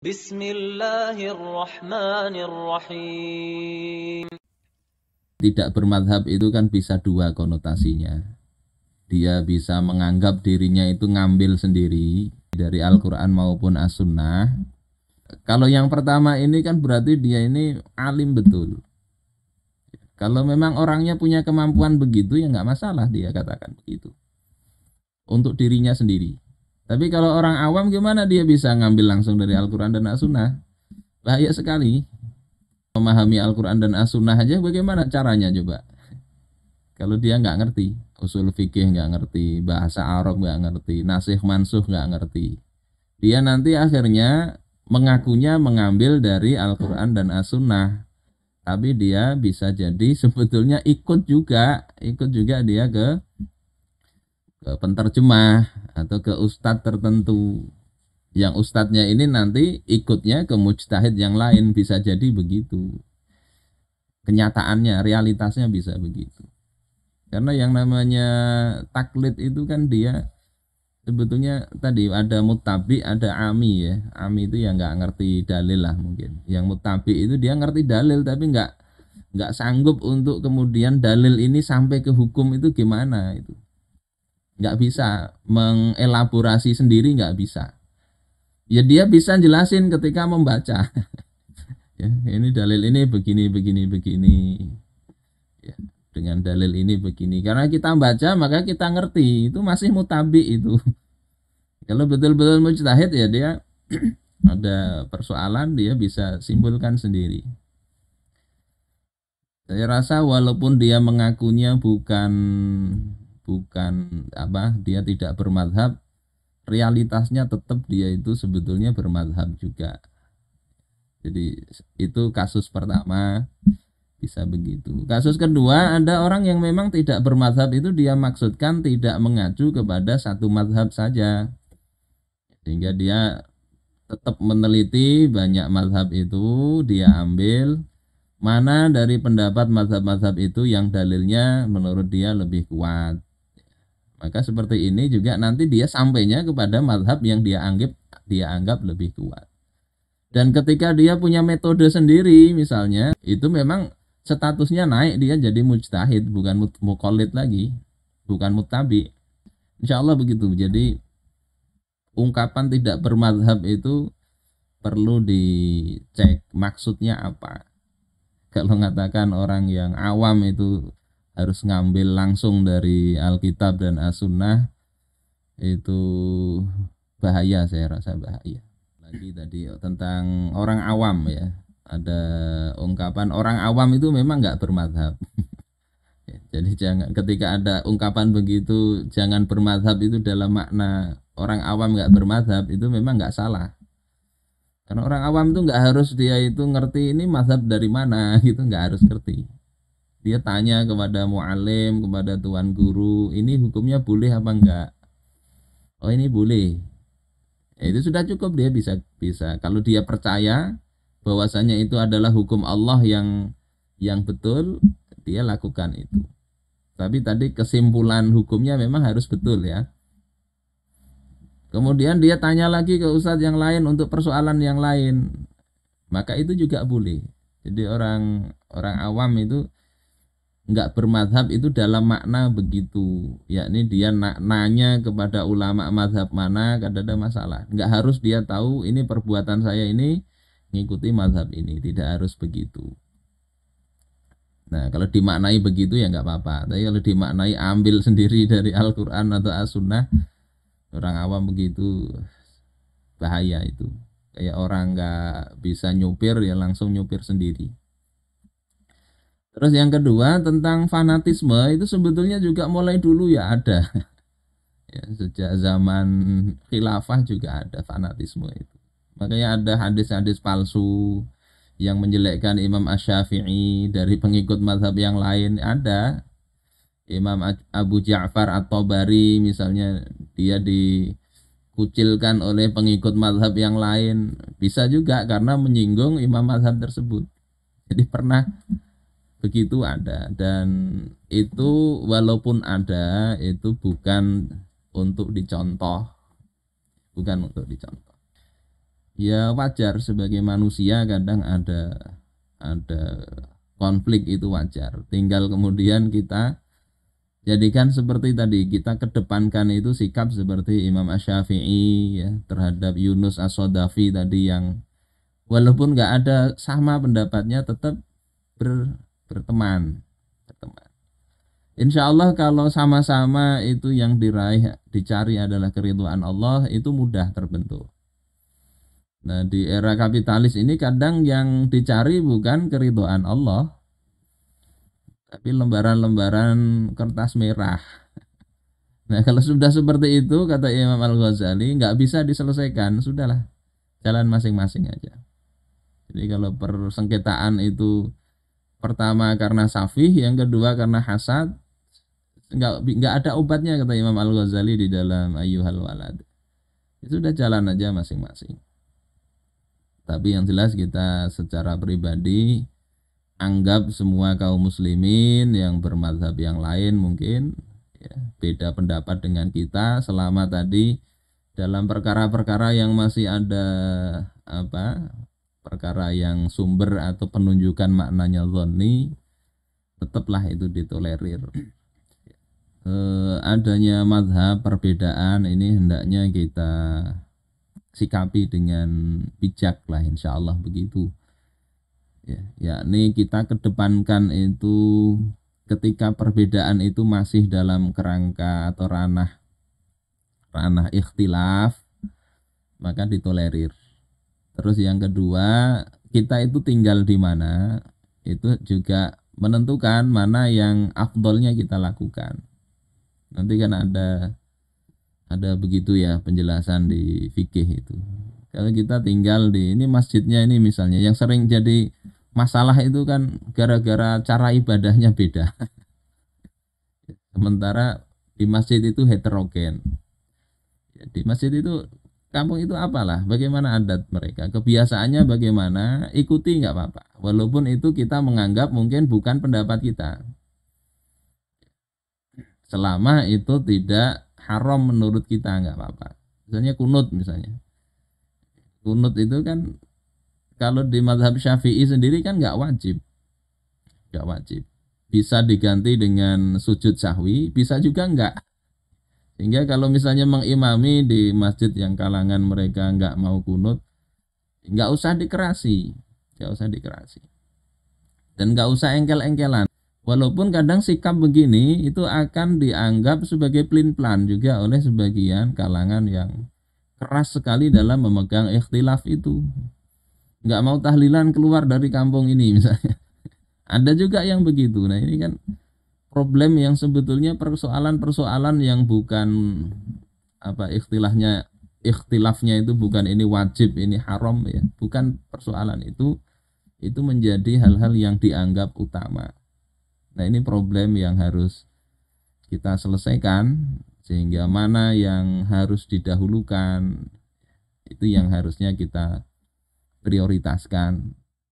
Bismillahirrahmanirrahim. Tidak bermadhab itu kan bisa dua konotasinya. Dia bisa menganggap dirinya itu ngambil sendiri dari Al-Quran maupun As-Sunnah. Kalau yang pertama ini kan berarti dia ini alim betul. Kalau memang orangnya punya kemampuan begitu ya nggak masalah dia katakan begitu. Untuk dirinya sendiri. Tapi kalau orang awam gimana dia bisa ngambil langsung dari Al-Quran dan As-Sunnah? Bahaya sekali. Memahami Al-Quran dan As-Sunnah aja bagaimana caranya coba? Kalau dia nggak ngerti, usul fikih nggak ngerti, bahasa Arab nggak ngerti, nasikh mansuh nggak ngerti. Dia nanti akhirnya mengakunya mengambil dari Al-Quran dan As-Sunnah. Tapi dia bisa jadi sebetulnya ikut juga dia ke penterjemah atau ke ustadz tertentu. Yang ustadznya ini nanti ikutnya ke mujtahid yang lain, bisa jadi begitu. Kenyataannya, realitasnya bisa begitu. Karena yang namanya taklid itu kan dia sebetulnya tadi ada mutabi, ada ami ya. Ami itu yang nggak ngerti dalil lah mungkin. Yang mutabi itu dia ngerti dalil tapi nggak sanggup untuk kemudian dalil ini sampai ke hukum itu gimana itu. Nggak bisa mengelaborasi sendiri, nggak bisa. Ya dia bisa jelasin ketika membaca. Ya, ini dalil ini begini. Ya, dengan dalil ini begini. Karena kita baca maka kita ngerti. Itu masih mutabi itu. Kalau betul-betul mujtahid ya dia ada persoalan dia bisa simpulkan sendiri. Saya rasa walaupun dia mengakunya bukan dia tidak bermadhab, realitasnya tetap dia itu sebetulnya bermadhab juga. Jadi itu kasus pertama bisa begitu. Kasus kedua ada orang yang memang tidak bermadhab itu dia maksudkan tidak mengacu kepada satu madhab saja. Sehingga dia tetap meneliti banyak madhab itu, dia ambil mana dari pendapat madhab-madhab itu yang dalilnya menurut dia lebih kuat. Maka seperti ini juga nanti dia sampainya kepada madhab yang dia anggap lebih kuat. Dan ketika dia punya metode sendiri misalnya, itu memang statusnya naik, dia jadi mujtahid, bukan muqallid lagi, bukan muttabi. Insya Allah begitu. Jadi ungkapan tidak bermadhab itu perlu dicek maksudnya apa. Kalau mengatakan orang yang awam itu harus ngambil langsung dari Alkitab dan As-Sunnah, itu bahaya, saya rasa bahaya. Lagi tadi tentang orang awam ya, ada ungkapan orang awam itu memang nggak bermadhab. Jadi jangan, ketika ada ungkapan begitu jangan bermadhab itu dalam makna orang awam nggak bermadhab, itu memang nggak salah. Karena orang awam itu nggak harus dia itu ngerti ini mazhab dari mana gitu, nggak harus ngerti. Dia tanya kepada mu'alim, kepada tuan guru, ini hukumnya boleh apa enggak? Oh ini boleh. Ya, itu sudah cukup, dia bisa. Kalau dia percaya bahwasanya itu adalah hukum Allah yang betul, dia lakukan itu. Tapi tadi kesimpulan hukumnya memang harus betul ya. Kemudian dia tanya lagi ke ustadz yang lain untuk persoalan yang lain, maka itu juga boleh. Jadi orang awam itu nggak bermadhab itu dalam makna begitu, yakni dia nanya kepada ulama madhab mana, kada ada masalah. Nggak harus dia tahu ini perbuatan saya ini ngikuti madhab ini, tidak harus begitu. Nah kalau dimaknai begitu ya nggak apa-apa. Tapi kalau dimaknai ambil sendiri dari Al-Quran atau As-Sunnah, orang awam begitu bahaya itu. Kayak orang nggak bisa nyupir ya langsung nyupir sendiri. Terus yang kedua tentang fanatisme itu sebetulnya juga mulai dulu ya ada. Ya, sejak zaman khilafah juga ada fanatisme itu. Makanya ada hadis-hadis palsu yang menjelekkan Imam Asy-Syafi'i dari pengikut mazhab yang lain, ada. Imam Abu Ja'far At-Tabari misalnya, dia dikucilkan oleh pengikut mazhab yang lain, bisa juga karena menyinggung imam mazhab tersebut. Jadi pernah begitu ada, dan itu walaupun ada itu bukan untuk dicontoh. Ya wajar, sebagai manusia kadang ada konflik, itu wajar. Tinggal kemudian kita jadikan seperti tadi, kita kedepankan itu sikap seperti Imam Asy-Syafi'i ya terhadap Yunus As-Sodafi tadi, yang walaupun nggak ada sama pendapatnya tetap berteman, berteman. Insya Allah kalau sama-sama itu yang diraih, dicari adalah keridhaan Allah, itu mudah terbentuk. Nah, di era kapitalis ini kadang yang dicari bukan keridhaan Allah, tapi lembaran-lembaran kertas merah. Nah, kalau sudah seperti itu, kata Imam Al-Ghazali, nggak bisa diselesaikan, sudahlah, jalan masing-masing aja. Jadi kalau persengketaan itu pertama karena safih, yang kedua karena hasad, nggak ada obatnya, kata Imam Al-Ghazali di dalam Ayyuhal Walad. Itu sudah jalan aja masing-masing. Tapi yang jelas kita secara pribadi anggap semua kaum muslimin yang bermadzhab yang lain mungkin ya, beda pendapat dengan kita, selama tadi dalam perkara-perkara yang masih ada apa, perkara yang sumber atau penunjukan maknanya dzanni, tetaplah itu ditolerir. Adanya mazhab perbedaan ini hendaknya kita sikapi dengan bijak lah, insya Allah begitu ya. Yakni kita kedepankan itu ketika perbedaan itu masih dalam kerangka atau ranah ikhtilaf, maka ditolerir. Terus yang kedua, kita itu tinggal di mana, itu juga menentukan mana yang afdolnya kita lakukan. Nanti kan ada begitu ya penjelasan di fikih itu. Kalau kita tinggal di ini masjidnya ini misalnya, yang sering jadi masalah itu kan gara-gara cara ibadahnya beda. Sementara di masjid itu heterogen. Di masjid itu, kampung itu apalah, bagaimana adat mereka, kebiasaannya bagaimana, ikuti nggak apa-apa. Walaupun itu kita menganggap mungkin bukan pendapat kita. Selama itu tidak haram menurut kita nggak apa-apa. Misalnya kunut misalnya. Kunut itu kan kalau di mazhab Syafi'i sendiri kan nggak wajib. Nggak wajib. Bisa diganti dengan sujud sahwi, bisa juga enggak. Sehingga kalau misalnya mengimami di masjid yang kalangan mereka nggak mau kunut, nggak usah dikerasi, nggak usah dikerasi, dan nggak usah engkel-engkelan. Walaupun kadang sikap begini itu akan dianggap sebagai pelin-pelan juga oleh sebagian kalangan yang keras sekali dalam memegang ikhtilaf itu. Nggak mau tahlilan keluar dari kampung ini misalnya. Ada juga yang begitu. Nah ini kan problem yang sebetulnya persoalan-persoalan yang bukan apa ikhtilafnya itu bukan ini wajib ini haram ya, bukan persoalan itu menjadi hal-hal yang dianggap utama. Nah ini problem yang harus kita selesaikan, sehingga mana yang harus didahulukan itu yang harusnya kita prioritaskan.